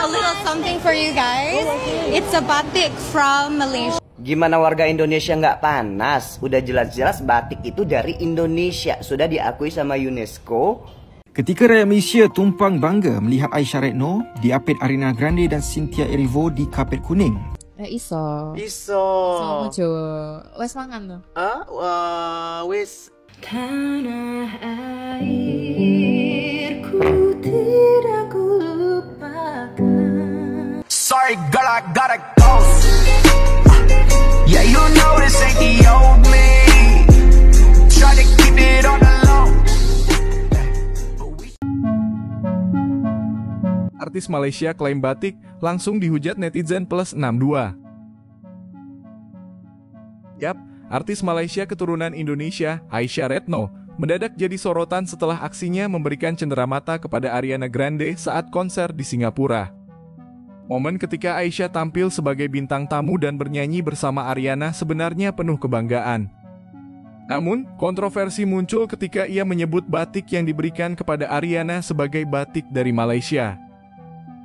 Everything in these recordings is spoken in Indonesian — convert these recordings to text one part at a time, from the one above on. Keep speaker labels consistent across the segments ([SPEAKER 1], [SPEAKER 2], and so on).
[SPEAKER 1] a little something for you guys. It's a batik from Malaysia.
[SPEAKER 2] Gimana warga Indonesia nggak panas? Udah jelas-jelas batik itu dari Indonesia, sudah diakui sama UNESCO.
[SPEAKER 3] Ketika rakyat Malaysia tumpang bangga melihat Aisyah Retno diapit Ariana Grande dan Cynthia Erivo di kapet kuning.
[SPEAKER 4] Iso.
[SPEAKER 5] Sama
[SPEAKER 4] Jawa. Wes mangan tuh.
[SPEAKER 5] Wes.
[SPEAKER 1] Tanah airku tidak kulupakan.
[SPEAKER 6] Sorry girl, I gotta go. Yeah, you know this ain't the old me. Try to keep it on the low.
[SPEAKER 7] Artis Malaysia klaim batik, langsung dihujat netizen plus 62. Yap, artis Malaysia keturunan Indonesia, Aisyah Retno, mendadak jadi sorotan setelah aksinya memberikan cenderamata kepada Ariana Grande saat konser di Singapura. Momen ketika Aisyah tampil sebagai bintang tamu dan bernyanyi bersama Ariana sebenarnya penuh kebanggaan. Namun, kontroversi muncul ketika ia menyebut batik yang diberikan kepada Ariana sebagai batik dari Malaysia.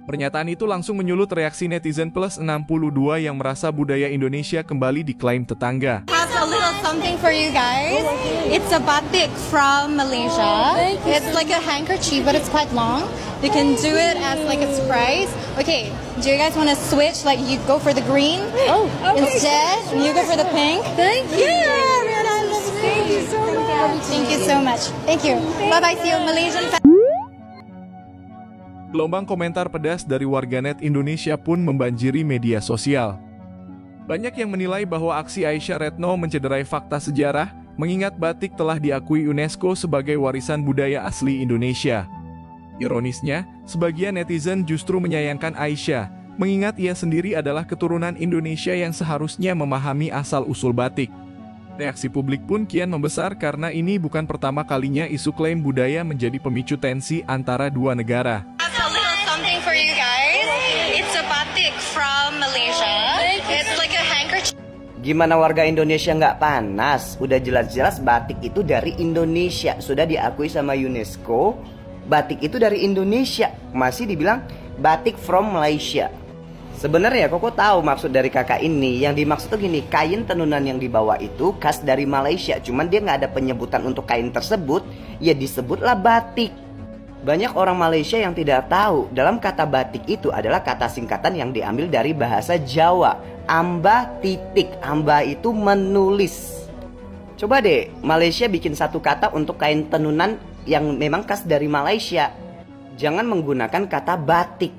[SPEAKER 7] Pernyataan itu langsung menyulut reaksi netizen plus 62 yang merasa budaya Indonesia kembali diklaim tetangga.
[SPEAKER 1] Has a little something for you guys. It's a batik from Malaysia. It's like a handkerchief, but it's quite long. You can do it as like a surprise. Okay, do you guys want to switch? Like you go for the green instead, you go for the pink. Thank you. Yeah, man, I love it. Thank you so much. Thank you so much. Thank you. Bye bye. See you, Malaysian.
[SPEAKER 7] Gelombang komentar pedas dari warganet Indonesia pun membanjiri media sosial. Banyak yang menilai bahwa aksi Aisyah Retno mencederai fakta sejarah, mengingat batik telah diakui UNESCO sebagai warisan budaya asli Indonesia. Ironisnya, sebagian netizen justru menyayangkan Aisyah, mengingat ia sendiri adalah keturunan Indonesia yang seharusnya memahami asal-usul batik. Reaksi publik pun kian membesar karena ini bukan pertama kalinya isu klaim budaya menjadi pemicu tensi antara dua negara.
[SPEAKER 1] For you guys, it's a batik from Malaysia. It's like a handkerchief.
[SPEAKER 2] Gimana warga Indonesia nggak panas? Udah jelas-jelas batik itu dari Indonesia, sudah diakui sama UNESCO. Batik itu dari Indonesia, masih dibilang batik from Malaysia. Sebenarnya Koko tahu maksud dari kakak ini. Yang dimaksud tuh gini, kain tenunan yang dibawa itu khas dari Malaysia. Cuman dia nggak ada penyebutan untuk kain tersebut, ya disebutlah batik. Banyak orang Malaysia yang tidak tahu, dalam kata batik itu adalah kata singkatan yang diambil dari bahasa Jawa. Amba titik, amba itu menulis. Coba deh, Malaysia bikin satu kata untuk kain tenunan yang memang khas dari Malaysia. Jangan menggunakan kata batik.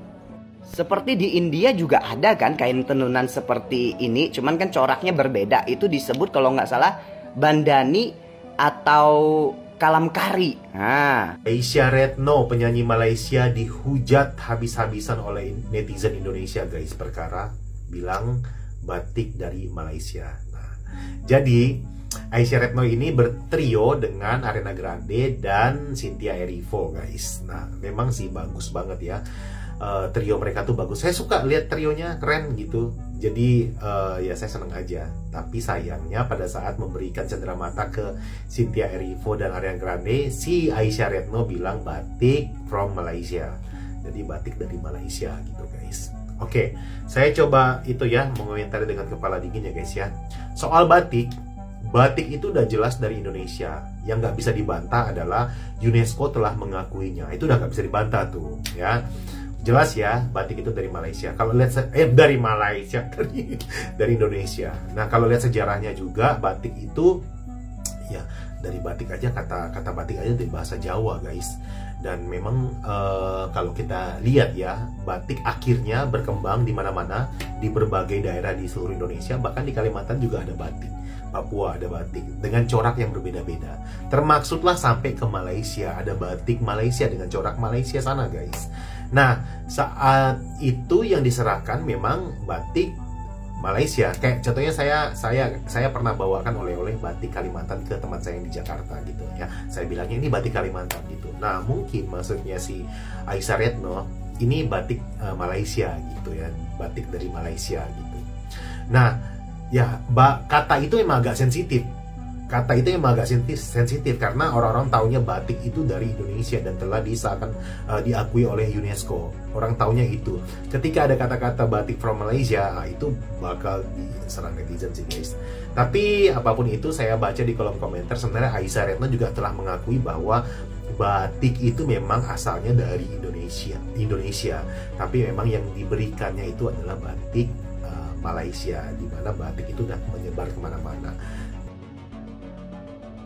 [SPEAKER 2] Seperti di India juga ada kan kain tenunan seperti ini, cuman kan coraknya berbeda. Itu disebut kalau nggak salah bandani atau kalamkari.
[SPEAKER 5] Aisyah Retno, penyanyi Malaysia, dihujat habis-habisan oleh netizen Indonesia guys, perkara bilang batik dari Malaysia. Jadi Aisyah Retno ini bertrio dengan Ariana Grande dan Cynthia Erivo guys. Memang sih bagus banget ya. Trio mereka tuh bagus. Saya suka lihat trionya, keren gitu. Jadi ya saya seneng aja. Tapi sayangnya pada saat memberikan cenderamata ke Cynthia Erivo dan Ariana Grande, si Aisyah Retno bilang batik from Malaysia. Jadi batik dari Malaysia gitu guys. Oke, saya coba itu ya mengomentari dengan kepala dingin ya guys ya. Soal batik, batik itu udah jelas dari Indonesia. Yang nggak bisa dibantah adalah UNESCO telah mengakuinya. Itu udah nggak bisa dibantah tuh ya. Jelas ya, batik itu dari Malaysia. Kalau lihat dari Malaysia, dari Indonesia. Nah, kalau lihat sejarahnya juga, batik itu ya dari batik aja, kata batik aja dari bahasa Jawa, guys. Dan memang kalau kita lihat ya, batik akhirnya berkembang di mana-mana, di berbagai daerah di seluruh Indonesia, bahkan di Kalimantan juga ada batik. Papua ada batik dengan corak yang berbeda-beda. Termaksudlah sampai ke Malaysia, ada batik Malaysia dengan corak Malaysia sana, guys. Nah, saat itu yang diserahkan memang batik Malaysia. Kayak contohnya saya pernah bawakan oleh-oleh batik Kalimantan ke teman saya yang di Jakarta gitu ya. Saya bilangnya ini batik Kalimantan gitu. Nah, mungkin maksudnya si Aisyah Retno ini batik Malaysia gitu ya, batik dari Malaysia gitu. Nah, ya kata itu emang agak sensitif. kata itu memang agak sensitif karena orang-orang taunya batik itu dari Indonesia dan telah diakui oleh UNESCO. Orang taunya itu. Ketika ada kata-kata batik from Malaysia, itu bakal diserang netizen sih guys. Tapi apapun itu, saya baca di kolom komentar sebenarnya Aisyah Retno juga telah mengakui bahwa batik itu memang asalnya dari Indonesia. Tapi memang yang diberikannya itu adalah batik Malaysia, di mana batik itu sudah menyebar kemana-mana.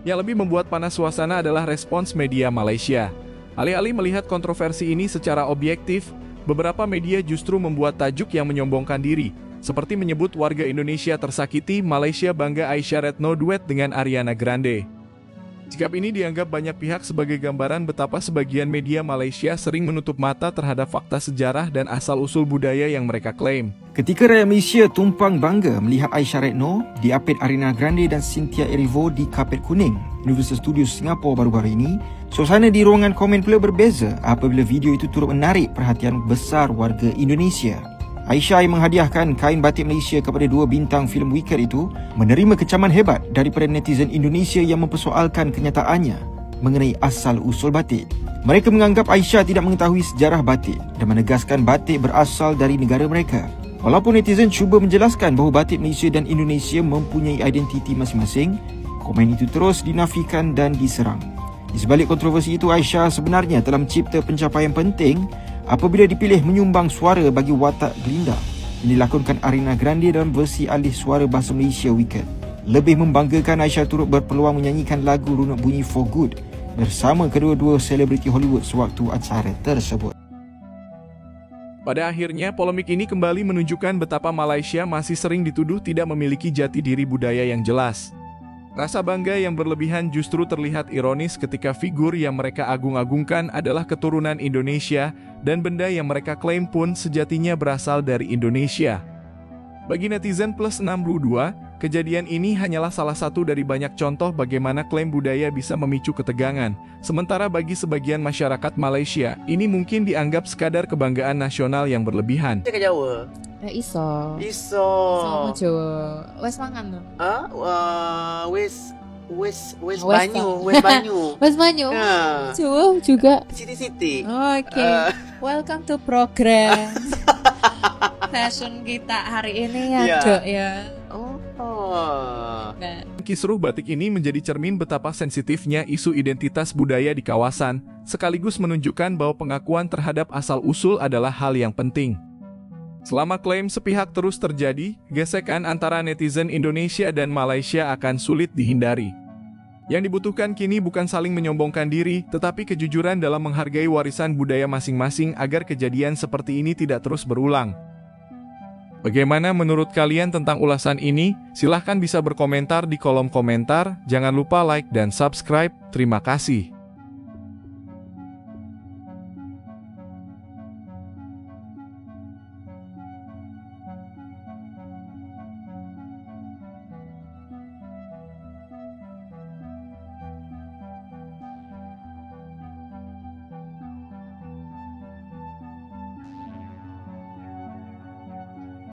[SPEAKER 7] Yang lebih membuat panas suasana adalah respons media Malaysia. Alih-alih melihat kontroversi ini secara objektif, beberapa media justru membuat tajuk yang menyombongkan diri, seperti menyebut warga Indonesia tersakiti, Malaysia bangga Aisyah Retno duet dengan Ariana Grande. Sikap ini dianggap banyak pihak sebagai gambaran betapa sebagian media Malaysia sering menutup mata terhadap fakta sejarah dan asal-usul budaya yang mereka klaim.
[SPEAKER 3] Ketika rakyat Malaysia tumpang bangga melihat Aisyah Retno diapit Ariana Grande dan Cynthia Erivo di kapet kuning Universal Studios Singapura baru-baru ini, suasana di ruangan komen pula berbeza apabila video itu turut menarik perhatian besar warga Indonesia. Aisyah yang menghadiahkan kain batik Malaysia kepada 2 bintang filem Wicked itu menerima kecaman hebat daripada netizen Indonesia yang mempersoalkan kenyataannya mengenai asal-usul batik. Mereka menganggap Aisyah tidak mengetahui sejarah batik dan menegaskan batik berasal dari negara mereka. Walaupun netizen cuba menjelaskan bahawa batik Malaysia dan Indonesia mempunyai identiti masing-masing, komen itu terus dinafikan dan diserang. Di sebalik kontroversi itu, Aisyah sebenarnya telah mencipta pencapaian penting apabila dipilih menyumbang suara bagi watak Glinda yang dilakonkan Ariana Grande dalam versi alih suara bahasa Malaysia Wicked. Lebih membanggakan, Aisyah turut berpeluang menyanyikan lagu Runut Bunyi For Good bersama kedua-dua selebriti Hollywood sewaktu acara tersebut.
[SPEAKER 7] Pada akhirnya, polemik ini kembali menunjukkan betapa Malaysia masih sering dituduh tidak memiliki jati diri budaya yang jelas. Rasa bangga yang berlebihan justru terlihat ironis ketika figur yang mereka agung-agungkan adalah keturunan Indonesia dan benda yang mereka klaim pun sejatinya berasal dari Indonesia. Bagi netizen plus 62, kejadian ini hanyalah salah satu dari banyak contoh bagaimana klaim budaya bisa memicu ketegangan. Sementara bagi sebagian masyarakat Malaysia, ini mungkin dianggap sekadar kebanggaan nasional yang berlebihan.
[SPEAKER 4] Iso.
[SPEAKER 8] Iso.
[SPEAKER 4] Sama Jawa. Wes mangan tuh.
[SPEAKER 8] Wes banyu. Ya.
[SPEAKER 4] Jawa juga.
[SPEAKER 8] Siti.
[SPEAKER 4] Oke. Welcome to program. Fashion kita hari ini ya, Dok ya. Nah.
[SPEAKER 7] Kisruh batik ini menjadi cermin betapa sensitifnya isu identitas budaya di kawasan, sekaligus menunjukkan bahwa pengakuan terhadap asal-usul adalah hal yang penting. Selama klaim sepihak terus terjadi, gesekan antara netizen Indonesia dan Malaysia akan sulit dihindari. Yang dibutuhkan kini bukan saling menyombongkan diri, tetapi kejujuran dalam menghargai warisan budaya masing-masing agar kejadian seperti ini tidak terus berulang. Bagaimana menurut kalian tentang ulasan ini? Silahkan bisa berkomentar di kolom komentar. Jangan lupa like dan subscribe. Terima kasih.